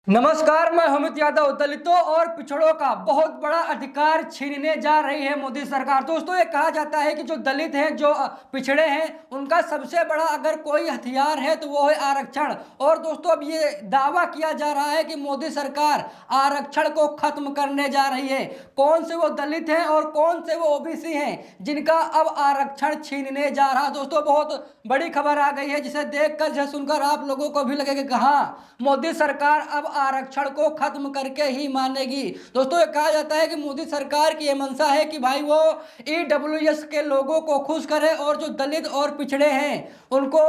नमस्कार, मैं अमित यादव। दलितों और पिछड़ों का बहुत बड़ा अधिकार छीनने जा रही है मोदी सरकार। दोस्तों, ये कहा जाता है कि जो दलित हैं, जो पिछड़े हैं, उनका सबसे बड़ा अगर कोई हथियार है तो वो है आरक्षण। और दोस्तों, अब ये दावा किया जा रहा है कि मोदी सरकार आरक्षण को खत्म करने जा रही है। कौन से वो दलित हैं और कौन से वो ओबीसी हैं जिनका अब आरक्षण छीनने जा रहा है। दोस्तों, बहुत बड़ी खबर आ गई है जिसे देखकर, जिसे सुनकर आप लोगों को भी लगेगा कि हाँ, मोदी सरकार अब आरक्षण को खत्म करके ही मानेगी। दोस्तों, ये कहा जाता है कि मोदी सरकार की यह मंशा है कि भाई वो ईडब्ल्यूएस के लोगों को खुश करे और जो दलित और पिछड़े हैं उनको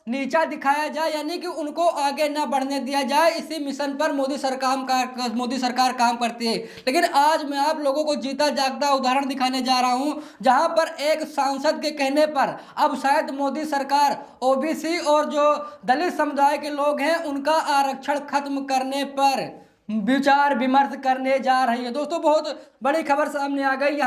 नीचा दिखाया जाए, यानी कि उनको आगे ना बढ़ने दिया जाए। इसी मिशन पर मोदी सरकार काम करती है। लेकिन आज मैं आप लोगों को जीता जागता उदाहरण दिखाने जा रहा हूं, जहां पर एक सांसद के कहने पर अब शायद मोदी सरकार ओबीसी और जो दलित समुदाय के लोग हैं उनका आरक्षण खत्म करने पर विचार विमर्श करने जा रही है। दोस्तों, बहुत बड़ी खबर सामने आ गई।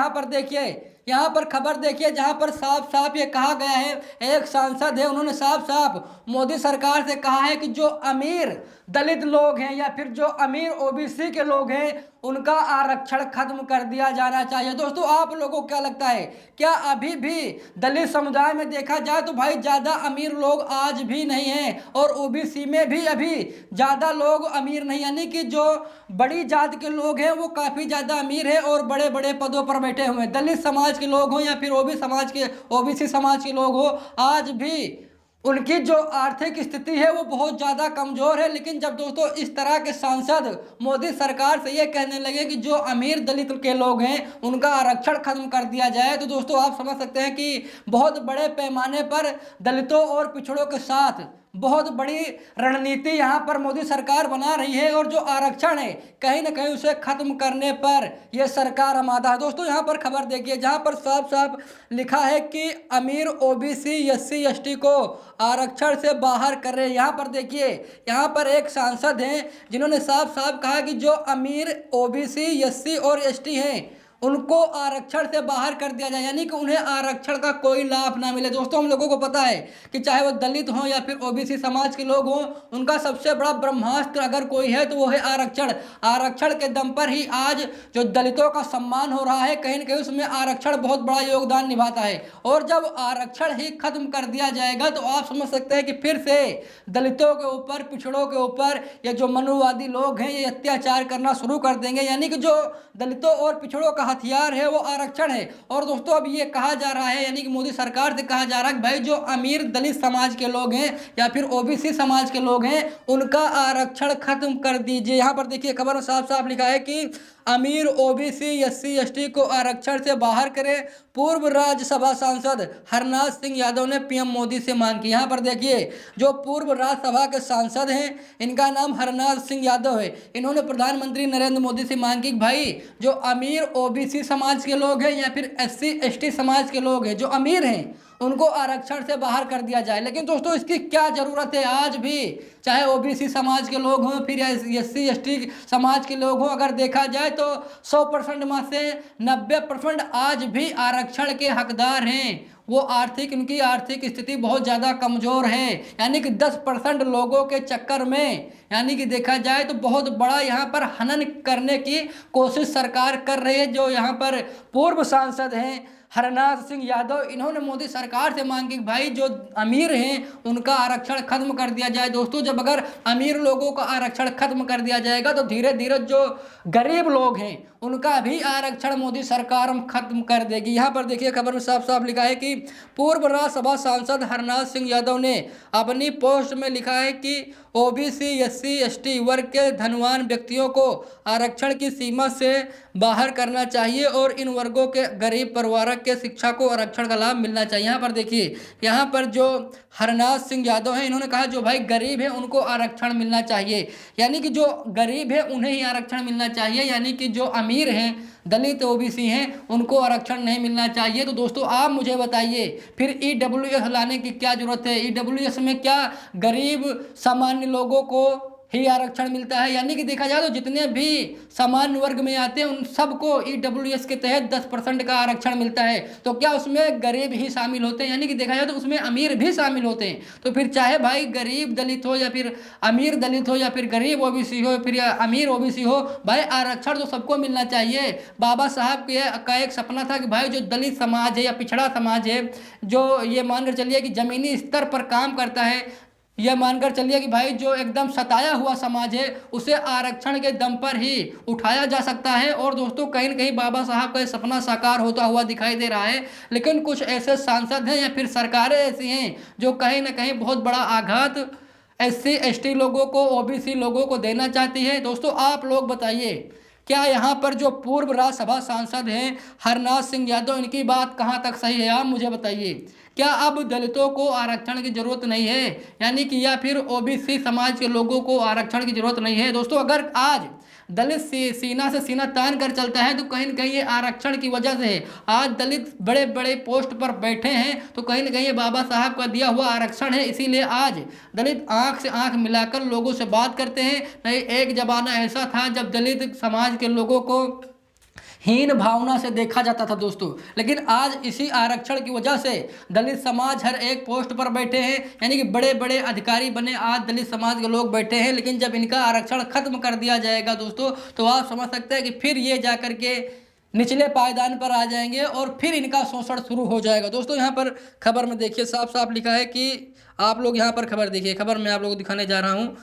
यहाँ पर खबर देखिए, जहाँ पर साफ साफ ये कहा गया है, एक सांसद है, उन्होंने साफ साफ मोदी सरकार से कहा है कि जो अमीर दलित लोग हैं या फिर जो अमीर ओबीसी के लोग हैं उनका आरक्षण खत्म कर दिया जाना चाहिए। दोस्तों, आप लोगों को क्या लगता है, क्या अभी भी दलित समुदाय में देखा जाए तो भाई ज़्यादा अमीर लोग आज भी नहीं हैं, और ओबीसी में भी अभी ज़्यादा लोग अमीर नहीं, यानी कि जो बड़ी जात के लोग हैं वो काफ़ी ज़्यादा अमीर है और बड़े बड़े पदों पर बैठे हुए हैं। दलित समाज के लोग हों या फिर ओबीसी समाज के लोग हो, आज भी उनकी जो आर्थिक स्थिति है वो बहुत ज़्यादा कमज़ोर है। लेकिन जब दोस्तों इस तरह के सांसद मोदी सरकार से ये कहने लगे कि जो अमीर दलित के लोग हैं उनका आरक्षण खत्म कर दिया जाए, तो दोस्तों आप समझ सकते हैं कि बहुत बड़े पैमाने पर दलितों और पिछड़ों के साथ बहुत बड़ी रणनीति यहाँ पर मोदी सरकार बना रही है। और जो आरक्षण है कहीं ना कहीं उसे खत्म करने पर यह सरकार आमादा है। दोस्तों, यहाँ पर खबर देखिए, जहाँ पर साफ साफ लिखा है कि अमीर ओबीसी एससी एसटी को आरक्षण से बाहर कर रहे हैं। यहाँ पर देखिए, यहाँ पर एक सांसद हैं जिन्होंने साफ साफ कहा कि जो अमीर ओबीसी एससी और एसटी हैं उनको आरक्षण से बाहर कर दिया जाए, यानी कि उन्हें आरक्षण का कोई लाभ ना मिले। दोस्तों, हम लोगों को पता है कि चाहे वो दलित हों या फिर ओबीसी समाज के लोग हों, उनका सबसे बड़ा ब्रह्मास्त्र अगर कोई है तो वो है आरक्षण। आरक्षण के दम पर ही आज जो दलितों का सम्मान हो रहा है, कहीं ना कहीं उसमें आरक्षण बहुत बड़ा योगदान निभाता है। और जब आरक्षण ही खत्म कर दिया जाएगा तो आप समझ सकते हैं कि फिर से दलितों के ऊपर, पिछड़ों के ऊपर या जो मनुवादी लोग हैं ये अत्याचार करना शुरू कर देंगे, यानी कि जो दलितों और पिछड़ों का हथियार है वो आरक्षण है। और दोस्तों, अब ये कहा जा रहा है, यानी कि मोदी सरकार से कहा जा रहा है कि भाई जो अमीर दलित समाज के लोग हैं या फिर ओबीसी समाज के लोग हैं उनका आरक्षण खत्म कर दीजिए। यहाँ पर देखिए, खबर में साफ साफ लिखा है कि अमीर ओबीसी एससी एसटी को आरक्षण से बाहर करें, पूर्व राज्यसभा सांसद हरनाथ सिंह यादव ने पीएम मोदी से मांग की। यहाँ पर देखिए, जो पूर्व राज्यसभा के सांसद हैं इनका नाम हरनाथ सिंह यादव है। इन्होंने प्रधानमंत्री नरेंद्र मोदी से मांग की, भाई जो अमीर ओबीसी समाज के लोग हैं या फिर एससी एसटी समाज के लोग हैं, जो अमीर हैं उनको आरक्षण से बाहर कर दिया जाए। लेकिन दोस्तों, इसकी क्या ज़रूरत है? आज भी चाहे ओबीसी समाज के लोग हों फिर एससी एसटी समाज के लोग हों, अगर देखा जाए तो 100% में से 90% आज भी आरक्षण के हकदार हैं। वो उनकी आर्थिक स्थिति बहुत ज़्यादा कमज़ोर है, यानी कि 10% लोगों के चक्कर में, यानी कि देखा जाए तो बहुत बड़ा यहाँ पर हनन करने की कोशिश सरकार कर रही है। जो यहाँ पर पूर्व सांसद हैं हरनाथ सिंह यादव, इन्होंने मोदी सरकार से मांग की भाई जो अमीर हैं उनका आरक्षण खत्म कर दिया जाए। दोस्तों, जब अगर अमीर लोगों का आरक्षण खत्म कर दिया जाएगा तो धीरे धीरे जो गरीब लोग हैं उनका भी आरक्षण मोदी सरकार खत्म कर देगी। यहाँ पर देखिए, खबर में साफ साफ लिखा है कि पूर्व राज्यसभा सांसद हरनाथ सिंह यादव ने अपनी पोस्ट में लिखा है कि ओबीसी एससी एसटी वर्ग के धनवान व्यक्तियों को आरक्षण की सीमा से बाहर करना चाहिए और इन वर्गों के गरीब परिवार के शिक्षा को आरक्षण का लाभ मिलना चाहिए। यहाँ पर देखिए, यहाँ पर जो हरनाथ सिंह यादव हैं इन्होंने कहा जो भाई गरीब है उनको आरक्षण मिलना चाहिए, यानी कि जो गरीब है उन्हें ही आरक्षण मिलना चाहिए, यानी कि जो अमीर हैं दलित ओबीसी हैं उनको आरक्षण नहीं मिलना चाहिए। तो दोस्तों, आप मुझे बताइए फिर ईडब्ल्यूएस लाने की क्या जरूरत है? ईडब्ल्यूएस में क्या गरीब सामान्य लोगों को ही आरक्षण मिलता है। यानी कि देखा जाए तो जितने भी सामान्य वर्ग में आते हैं उन सबको EWS के तहत 10% का आरक्षण मिलता है। तो क्या उसमें गरीब ही शामिल होते हैं? यानी कि देखा जाए तो उसमें अमीर भी शामिल होते हैं। तो फिर चाहे भाई गरीब दलित हो या फिर अमीर दलित हो या फिर गरीब OBC हो फिर या अमीर OBC हो, भाई आरक्षण तो सबको मिलना चाहिए। बाबा साहब का एक सपना था कि भाई जो दलित समाज है या पिछड़ा समाज है, जो ये मानकर चलिए कि जमीनी स्तर पर काम करता है, यह मानकर चलिए कि भाई जो एकदम सताया हुआ समाज है, उसे आरक्षण के दम पर ही उठाया जा सकता है। और दोस्तों कहीं न कहीं बाबा साहब का सपना साकार होता हुआ दिखाई दे रहा है। लेकिन कुछ ऐसे सांसद हैं या फिर सरकारें ऐसी हैं जो कहीं ना कहीं बहुत बड़ा आघात SC ST लोगों को, OBC लोगों को देना चाहती है। दोस्तों आप लोग बताइए, क्या यहाँ पर जो पूर्व राज्यसभा सांसद हैं हरनाथ सिंह यादव, इनकी बात कहाँ तक सही है? आप मुझे बताइए। क्या अब दलितों को आरक्षण की जरूरत नहीं है? यानी कि या फिर OBC समाज के लोगों को आरक्षण की जरूरत नहीं है? दोस्तों अगर आज दलित सीना से सीना तान कर चलता है तो कहीं न कहीं ये आरक्षण की वजह से है। आज दलित बड़े बड़े पोस्ट पर बैठे हैं तो कहीं न कहीं ये बाबा साहब का दिया हुआ आरक्षण है। इसीलिए आज दलित आंख से आंख मिलाकर लोगों से बात करते हैं। नहीं, एक जमाना ऐसा था जब दलित समाज के लोगों को हीन भावना से देखा जाता था दोस्तों, लेकिन आज इसी आरक्षण की वजह से दलित समाज हर एक पोस्ट पर बैठे हैं। यानी कि बड़े बड़े अधिकारी बने आज दलित समाज के लोग बैठे हैं। लेकिन जब इनका आरक्षण खत्म कर दिया जाएगा दोस्तों, तो आप समझ सकते हैं कि फिर ये जाकर के निचले पायदान पर आ जाएंगे और फिर इनका शोषण शुरू हो जाएगा। दोस्तों यहाँ पर खबर में देखिए साफ साफ लिखा है कि आप लोग यहाँ पर खबर देखिए, खबर मैं आप लोगों को दिखाने जा रहा हूँ।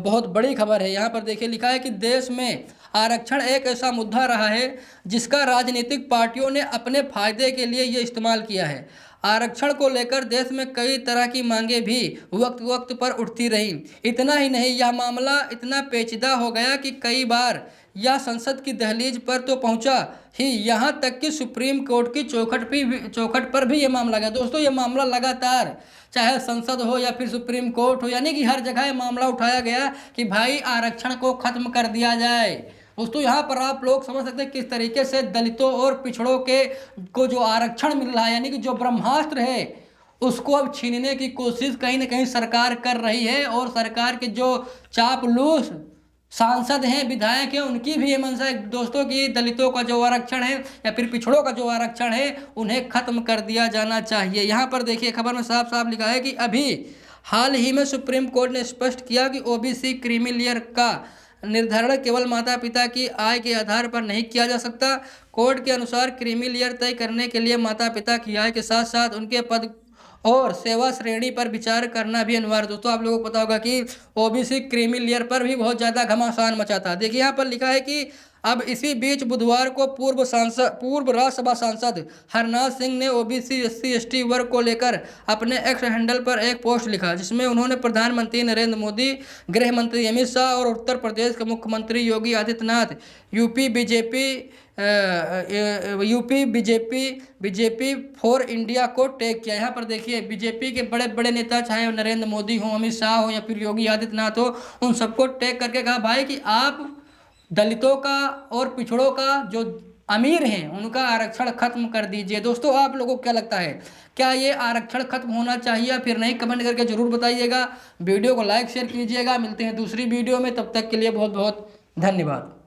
बहुत बड़ी खबर है। यहाँ पर देखिए लिखा है कि देश में आरक्षण एक ऐसा मुद्दा रहा है जिसका राजनीतिक पार्टियों ने अपने फायदे के लिए ये इस्तेमाल किया है। आरक्षण को लेकर देश में कई तरह की मांगे भी वक्त वक्त पर उठती रहीं। इतना ही नहीं, यह मामला इतना पेचीदा हो गया कि कई बार यह संसद की दहलीज पर तो पहुंचा ही, यहाँ तक कि सुप्रीम कोर्ट की चौखट पर भी ये मामला गया। दोस्तों ये मामला लगातार चाहे संसद हो या फिर सुप्रीम कोर्ट हो, यानी कि हर जगह ये मामला उठाया गया कि भाई आरक्षण को खत्म कर दिया जाए। दोस्तों यहाँ पर आप लोग समझ सकते हैं किस तरीके से दलितों और पिछड़ों को जो आरक्षण मिल रहा है, यानी कि जो ब्रह्मास्त्र है उसको अब छीनने की कोशिश कहीं ना कहीं सरकार कर रही है। और सरकार के जो चापलूस सांसद हैं, विधायक हैं, उनकी भी ये मंशा है दोस्तों कि दलितों का जो आरक्षण है या फिर पिछड़ों का जो आरक्षण है उन्हें खत्म कर दिया जाना चाहिए। यहाँ पर देखिए खबर में साफ साफ लिखा है कि अभी हाल ही में सुप्रीम कोर्ट ने स्पष्ट किया कि OBC क्रीमी लेयर का निर्धारण केवल माता पिता की आय के आधार पर नहीं किया जा सकता। कोर्ट के अनुसार क्रीमी लेयर तय करने के लिए माता पिता की आय के साथ साथ उनके पद और सेवा श्रेणी पर विचार करना भी अनिवार्य। दोस्तों आप लोगों को पता होगा कि OBC क्रीमी लेयर पर भी बहुत ज़्यादा घमासान मचा था। देखिए यहाँ पर लिखा है कि अब इसी बीच बुधवार को पूर्व राज्यसभा सांसद हरनाथ सिंह ने OBC SC ST वर्ग को लेकर अपने एक्स हैंडल पर एक पोस्ट लिखा, जिसमें उन्होंने प्रधानमंत्री नरेंद्र मोदी, गृह मंत्री अमित शाह और उत्तर प्रदेश के मुख्यमंत्री Yogi Adityanath, UP BJP for India को टैग किया। यहाँ पर देखिए बीजेपी के बड़े बड़े नेता, चाहे नरेंद्र मोदी हो, अमित शाह हो या फिर योगी आदित्यनाथ हो, उन सबको टैग करके कहा भाई कि आप दलितों का और पिछड़ों का जो अमीर हैं उनका आरक्षण खत्म कर दीजिए। दोस्तों आप लोगों को क्या लगता है, क्या ये आरक्षण खत्म होना चाहिए या फिर नहीं? कमेंट करके जरूर बताइएगा। वीडियो को लाइक शेयर कीजिएगा। मिलते हैं दूसरी वीडियो में, तब तक के लिए बहुत बहुत धन्यवाद।